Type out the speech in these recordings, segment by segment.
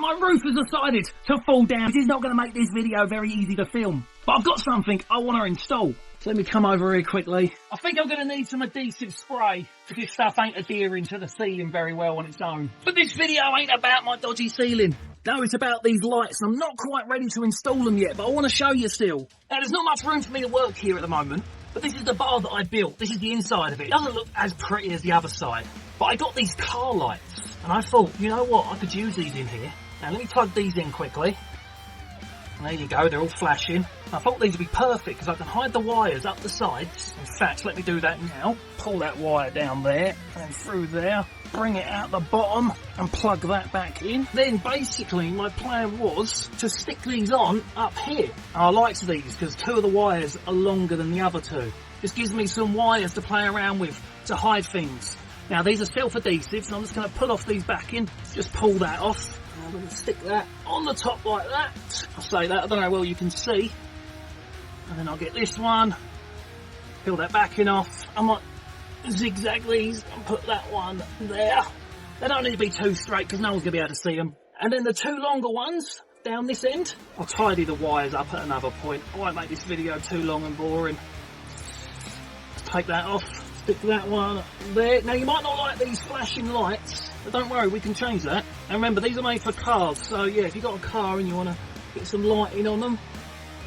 my roof has decided to fall down. This is not going to make this video very easy to film. But I've got something I want to install. So let me come over here quickly. I think I'm going to need some adhesive spray, because this stuff ain't adhering to the ceiling very well on its own. But this video ain't about my dodgy ceiling. No, it's about these lights. I'm not quite ready to install them yet, but I want to show you still. Now, there's not much room for me to work here at the moment, but this is the bar that I built. This is the inside of it. It doesn't look as pretty as the other side, but I got these car lights, and I thought, you know what, I could use these in here. Now, let me plug these in quickly. There you go, they're all flashing. I thought these would be perfect because I can hide the wires up the sides. In fact, let me do that now. Pull that wire down there and through there. Bring it out the bottom and plug that back in. Then basically my plan was to stick these on up here. And I liked these because two of the wires are longer than the other two. This gives me some wires to play around with to hide things. Now these are self-adhesive, so I'm just going to pull off these back in. Just pull that off. I'm going to stick that on the top like that. I'll say that, I don't know how well you can see. And then I'll get this one, peel that backing off. I might zigzag these and put that one there. They don't need to be too straight because no one's going to be able to see them. And then the two longer ones down this end, I'll tidy the wires up at another point. I won't make this video too long and boring. Let's take that off, stick that one there. Now you might not like these flashing lights, but don't worry, we can change that. And remember, these are made for cars, so yeah, if you've got a car and you want to get some lighting on them,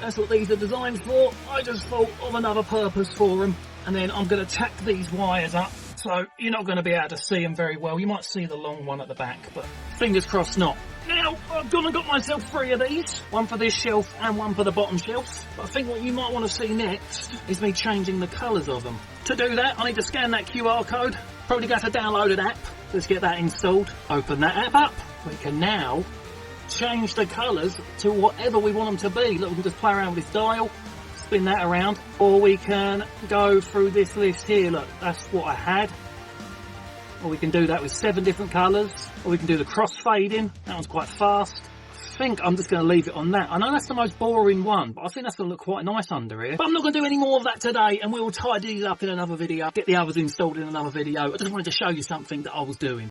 that's what these are designed for. I just thought of another purpose for them. And then I'm going to tack these wires up, so you're not going to be able to see them very well. You might see the long one at the back, but fingers crossed not. Now, I've gone and got myself 3 of these. One for this shelf and one for the bottom shelf. But I think what you might want to see next is me changing the colours of them. To do that, I need to scan that QR code. Probably going to have to download an app. Let's get that installed. Open that app up. We can now change the colours to whatever we want them to be. Look, we can just play around with this dial, spin that around, or we can go through this list here. Look, that's what I had. Or we can do that with 7 different colours, or we can do the cross fading. That one's quite fast. I think I'm just going to leave it on that. I know that's the most boring one, but I think that's going to look quite nice under here. But I'm not going to do any more of that today, and we'll tidy these up in another video, get the others installed in another video. I just wanted to show you something that I was doing.